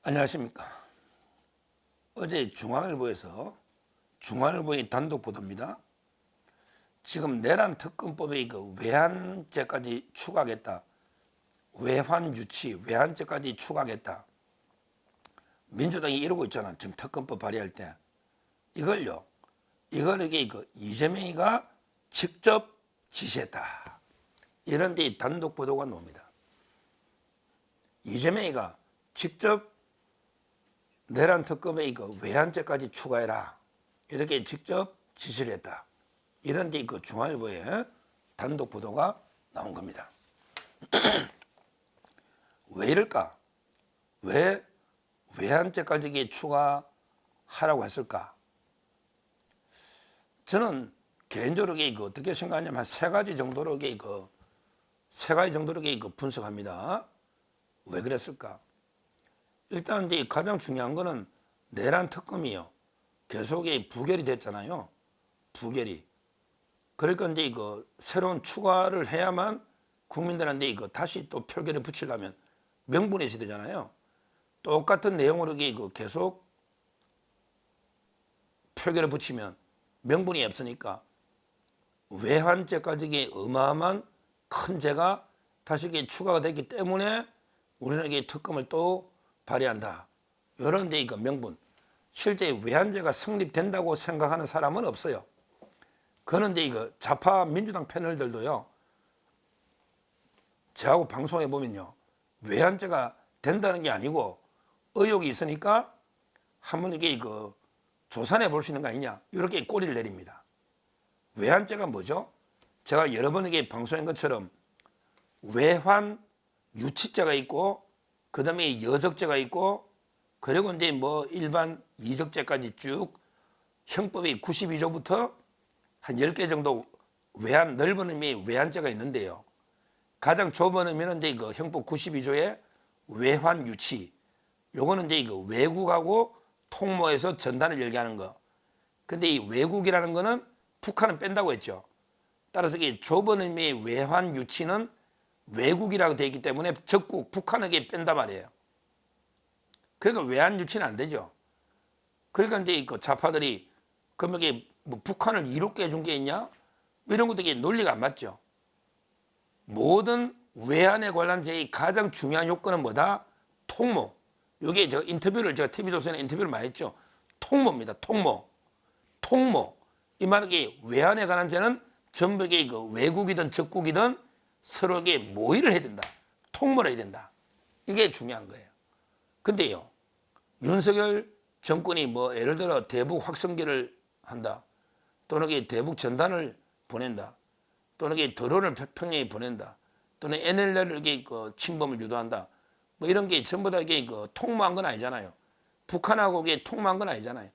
안녕하십니까. 어제 중앙일보에서 중앙일보의 단독 보도입니다. 지금 내란 특검법에 외환죄까지 추가하겠다. 외환유치, 외환죄까지 추가하겠다. 민주당이 이러고 있잖아. 지금 특검법 발의할 때. 이걸 이재명이가 직접 지시했다. 이런 데 단독 보도가 나옵니다. 이재명이가 직접 내란 특검에 외환죄까지 추가해라. 이렇게 직접 지시를 했다. 이런 데 중앙일보에 단독 보도가 나온 겁니다. 왜 이럴까? 왜 외환죄까지 추가하라고 했을까? 저는 개인적으로 어떻게 생각하냐면 한 세 가지 정도로 분석합니다. 왜 그랬을까? 일단 이제 가장 중요한 거는 내란 특검이요. 계속 부결이 됐잖아요. 부결이. 그러니까 이제 새로운 추가를 해야만 국민들한테 다시 또 표결에 붙이려면 명분이 있어야 되잖아요. 똑같은 내용으로 계속 표결에 붙이면 명분이 없으니까 외환죄까지 어마어마한 큰 죄가 다시 추가가 됐기 때문에 우리는 특검을 또 발의한다. 이런 데 명분. 실제 외환죄가 성립된다고 생각하는 사람은 없어요. 그런데 좌파 민주당 패널들도요. 저하고 방송해 보면요. 외환죄가 된다는 게 아니고 의혹이 있으니까 한번 조사해 볼 수 있는 거 아니냐. 이렇게 꼬리를 내립니다. 외환죄가 뭐죠? 제가 여러 번 방송한 것처럼 외환 유치죄가 있고 그 다음에 여적죄가 있고 그리고 이제 일반 이적죄까지 쭉 형법이 92조부터 한 10개 정도 넓은 의미의 외환죄가 있는데요. 가장 좁은 의미는 이제 형법 92조의 외환 유치. 요거는 이제 외국하고 통모해서 전단을 얘기하는 거. 근데 이 외국이라는 거는 북한은 뺀다고 했죠. 따라서 좁은 의미의 외환 유치는 외국이라고 되어 있기 때문에 적국 북한에게 뺀단 말이에요. 그러니까 외환 유치는 안 되죠. 그러니까 이제 좌파들이 그러면 북한을 이롭게 해준 게 있냐? 이런 것도 논리가 안 맞죠. 모든 외환에 관한 제의 가장 중요한 요건은 뭐다? 통모. 이게 제가 TV조선에 인터뷰를 많이 했죠. 통모입니다. 통모. 이 말은 외환에 관한 죄는 전부 외국이든 적국이든 서로에게 모의를 해야 된다. 통모를 해야 된다. 이게 중요한 거예요. 근데요, 윤석열 정권이 예를 들어 대북 확성기를 한다. 또는 대북 전단을 보낸다. 또는 드론을 평양에 보낸다. 또는 NLL을 침범을 유도한다. 이런 게 전부 다 통모한 건 아니잖아요. 북한하고 통모한 건 아니잖아요.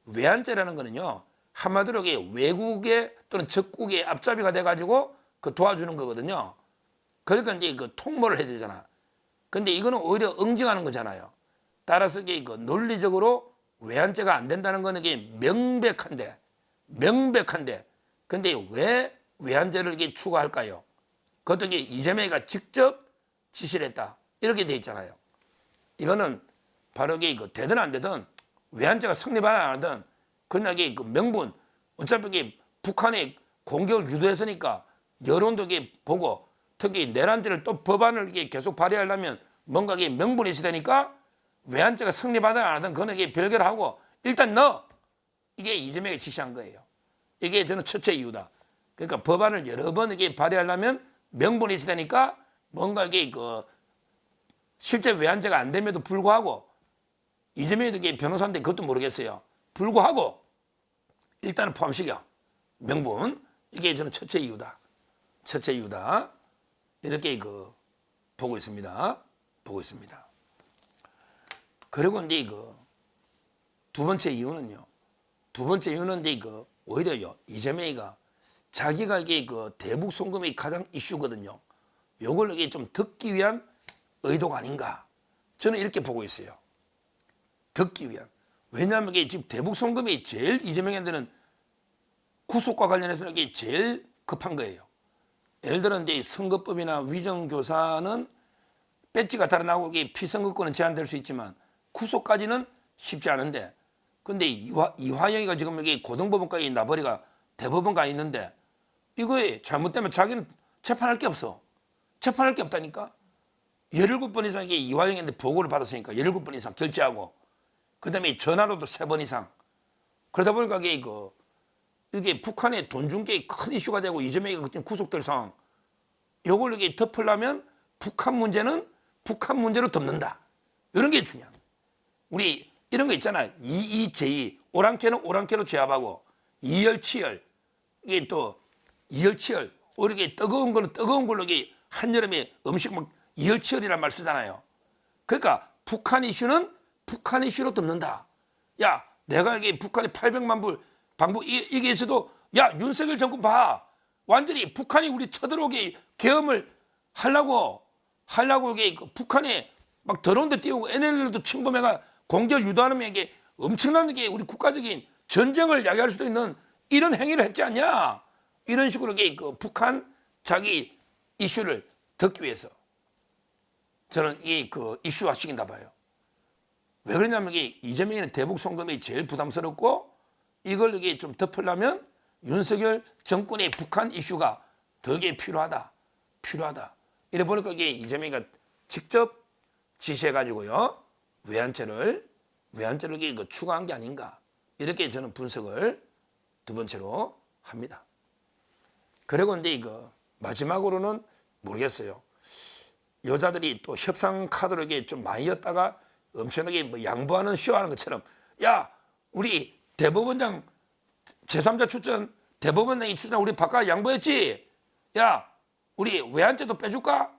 외환죄라는 거는요, 한마디로 외국의 또는 적국의 앞잡이가 돼가지고 도와주는 거거든요. 그러니까 이제 통모를 해야 되잖아. 근데 이거는 오히려 응징하는 거잖아요. 따라서 논리적으로 외환죄가 안 된다는 거는 명백한데. 근데 왜 외환죄를 추가할까요? 그것도 이재명이가 직접 지시를 했다. 이렇게 돼 있잖아요. 이거는 바로 되든 안 되든 외환죄가 성립하든 안 하든 그냥 명분. 어차피 북한의 공격을 유도했으니까 여론도 보고 특히 내란죄를 또 법안을 계속 발의하려면 뭔가 명분이 있어야 되니까 외환죄가 성립하든 안 하든 그건 별개로 하고 일단 넣어. 이게 이재명이 지시한 거예요. 이게 저는 첫째 이유다. 그러니까 법안을 여러 번 발의하려면 명분이 있어야 되니까 뭔가 실제 외환죄가 안 됨에도 불구하고 이재명이 변호사인데 그것도 모르겠어요. 불구하고 일단은 포함시켜. 명분. 이게 저는 첫째 이유다. 이렇게 보고 있습니다. 그리고 이제 두 번째 이유는요. 이제 오히려요. 이재명이가 자기가 대북 송금이 가장 이슈거든요. 요걸 좀 듣기 위한 의도가 아닌가. 저는 이렇게 보고 있어요. 듣기 위한. 왜냐하면 지금 대북 송금이 제일 이재명한테는 구속과 관련해서는 제일 급한 거예요. 예를 들어 이제 선거법이나 위정교사는 배지가 달아나고 피선거권은 제한될 수 있지만 구속까지는 쉽지 않은데, 근데 이화영이가 지금 여기 고등법원까지 나버리가 대법원 가 있는데, 이거에 잘못되면 자기는 재판할 게 없어. 재판할 게 없다니까. 17번 이상 이게 이화영한테 보고를 받았으니까 17번 이상 결제하고, 그 다음에 전화로도 3번 이상. 그러다 보니까 이게 북한에 돈 준 게 큰 이슈가 되고 이재명이가 구속될 상황. 요걸 이렇게 덮으려면 북한 문제는 북한 문제로 덮는다. 이런 게 중요한 거예요. 우리 이런 거 있잖아요. 이의제의. 오랑캐는 오랑캐로 제압하고, 이열치열. 이게 또 이열치열. 이렇게 뜨거운 거는 뜨거운 걸로 이게 한여름에 음식 막 이열치열이란 말 쓰잖아요. 그러니까 북한 이슈는 북한 이슈로 덮는다. 야, 내가 이게 북한에 800만 불 방북 이게 있어도, 야, 윤석열 정권 봐. 완전히 북한이 우리 쳐들어오게 계엄을 하려고 이게 북한에 막 더러운 데 띄우고 NLL도 침범해가 공격 유도하는 게 엄청난 게 우리 국가적인 전쟁을 야기할 수도 있는 이런 행위를 했지 않냐. 이런 식으로 북한 자기 이슈를 덮기 위해서 저는 이슈화 시킨다 봐요. 왜 그러냐면 이재명이는 대북 송금이 제일 부담스럽고, 이걸 이게 좀 덮으려면 윤석열 정권의 북한 이슈가 되게 필요하다. 이래 보니까 이재명이가 직접 지시해가지고요, 외환죄를 추가한 게 아닌가. 이렇게 저는 분석을 두 번째로 합니다. 그리고 이제 마지막으로는 모르겠어요. 여자들이 또 협상 카드로 이게 좀 많이 였다가 엄청나게 뭐 양보하는 쇼하는 것처럼, 야, 우리 대법원장 제3자 출전, 대법원장이 출전 우리 바깥 양보했지? 야, 우리 외환죄도 빼줄까?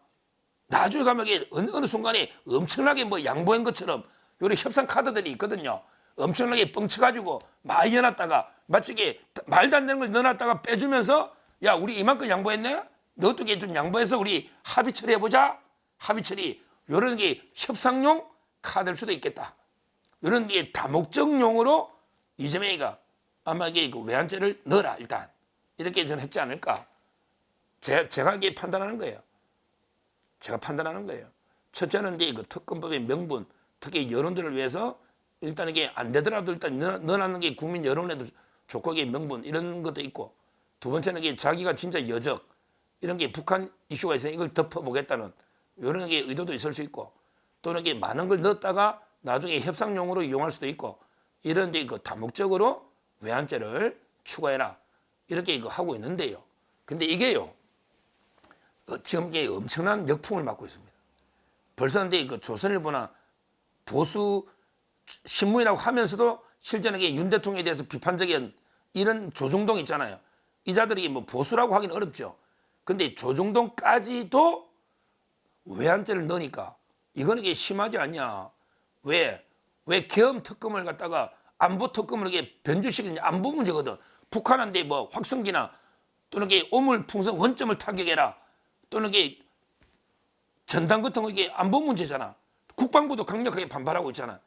나중에 가면 어느 순간에 엄청나게 뭐 양보한 것처럼 요런 협상 카드들이 있거든요. 엄청나게 뻥쳐가지고 많이 넣어놨다가 마치 이게 말도 안 되는 걸 넣어놨다가 빼주면서, 야, 우리 이만큼 양보했네? 너도 좀 양보해서 우리 합의 처리해보자. 합의 처리. 요런 게 협상용 카드일 수도 있겠다. 이런 게 다목적용으로 이재명이가 아마 이게 외환죄를 넣어라 일단 이렇게 저는 했지 않을까. 제가 이게 판단하는 거예요. 제가 판단하는 거예요. 첫째는 이제 특검법의 명분, 특히 여론들을 위해서 일단 이게 안 되더라도 일단 넣어놨는 게 국민 여론에도 좋고 이게 명분 이런 것도 있고, 두 번째는 이게 자기가 진짜 여적 이런 게 북한 이슈가 있으니 이걸 덮어보겠다는 이런 게 의도도 있을 수 있고, 또는 이게 많은 걸 넣었다가 나중에 협상용으로 이용할 수도 있고, 이런 데 다목적으로 외환죄를 추가해라 이렇게 하고 있는데요. 근데 이게요, 지금 이게 엄청난 역풍을 맞고 있습니다. 벌써 근데 조선일보나 보수 신문이라고 하면서도 실제는 윤 대통령에 대해서 비판적인 이런 조중동 있잖아요. 이 자들이 뭐 보수라고 하기는 어렵죠. 근데 조중동까지도 외환죄를 넣으니까 이거는 이게 심하지 않냐. 왜 계엄 특검을 갖다가 안보 특검을 이게 변주시키냐. 안보 문제거든. 북한한테 뭐 확성기나 또는 이게 오물풍선 원점을 타격해라. 또는 이게 전단 같은 거 이게 안보 문제잖아. 국방부도 강력하게 반발하고 있잖아.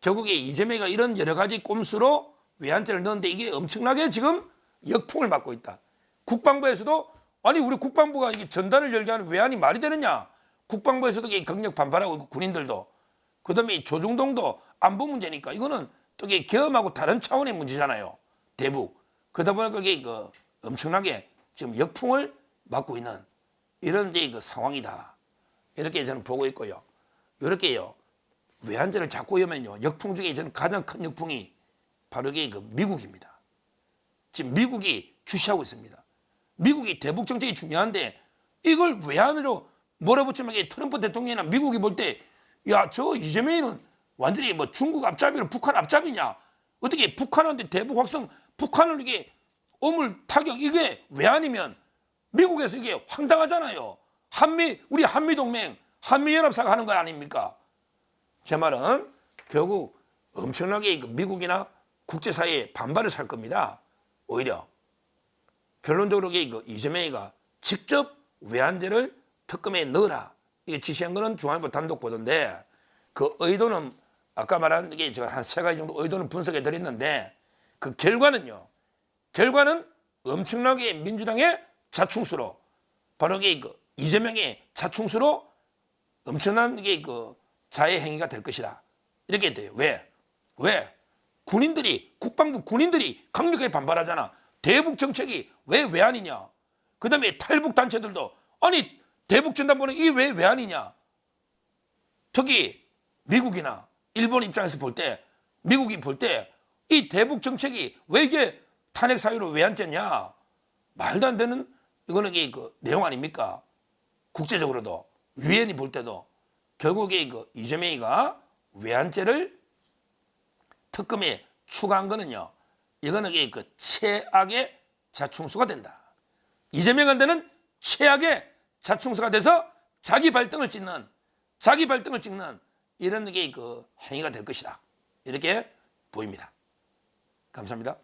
결국에 이재명이가 이런 여러 가지 꼼수로 외환죄를 넣었는데 이게 엄청나게 지금 역풍을 맞고 있다. 국방부에서도 아니 우리 국방부가 이게 전단을 열게 하는 외환이 말이 되느냐. 국방부에서도 이게 강력 반발하고 있고 군인들도. 그다음에 조중동도 안보 문제니까 이거는 또 이게 계엄하고 다른 차원의 문제잖아요. 대북. 그러다 보니까 이게 엄청나게 지금 역풍을 맞고 있는 이런 이제 상황이다. 이렇게 저는 보고 있고요. 이렇게요. 외환죄를 자꾸 하면요. 역풍 중에 저는 가장 큰 역풍이 바로 이게 미국입니다. 지금 미국이 주시하고 있습니다. 미국이 대북 정책이 중요한데 이걸 외환으로 몰아붙이면 트럼프 대통령이나 미국이 볼 때 야, 저 이재명이는 완전히 뭐 중국 앞잡이로 북한 앞잡이냐. 어떻게 북한한테 대북 확성, 북한을 이게 오물 타격 이게 외환이면 미국에서 이게 황당하잖아요. 우리 한미동맹, 한미연합사가 하는 거 아닙니까? 제 말은 결국 엄청나게 미국이나 국제사회에 반발을 살 겁니다. 오히려 결론적으로 이재명이가 직접 외환죄를 특검에 넣어라 이게 지시한 거는 중앙일보 단독 보도인데, 그 의도는 아까 말한 게 제가 한 3가지 정도 의도는 분석해 드렸는데, 그 결과는 엄청나게 민주당의 자충수로, 바로 이게 이재명의 자충수로 엄청난 게 자해 행위가 될 것이다. 이렇게 돼요. 왜? 군인들이 국방부 군인들이 강력하게 반발하잖아. 대북 정책이 왜 외환이냐? 그다음에 탈북 단체들도 아니 대북 전단부는 이 왜 외환이냐? 특히 미국이나 일본 입장에서 볼 때 미국이 볼 때 이 대북 정책이 왜 이게 탄핵 사유로 외환죄냐? 말도 안 되는 이거는 그 내용 아닙니까? 국제적으로도 유엔이 볼 때도 결국에 그 이재명이가 외환죄를 특검에 추가한 거는요. 이거는 그 최악의 자충수가 된다. 이재명한테는 최악의 자충수가 돼서 자기 발등을 찍는 이런 게 그 행위가 될 것이다. 이렇게 보입니다. 감사합니다.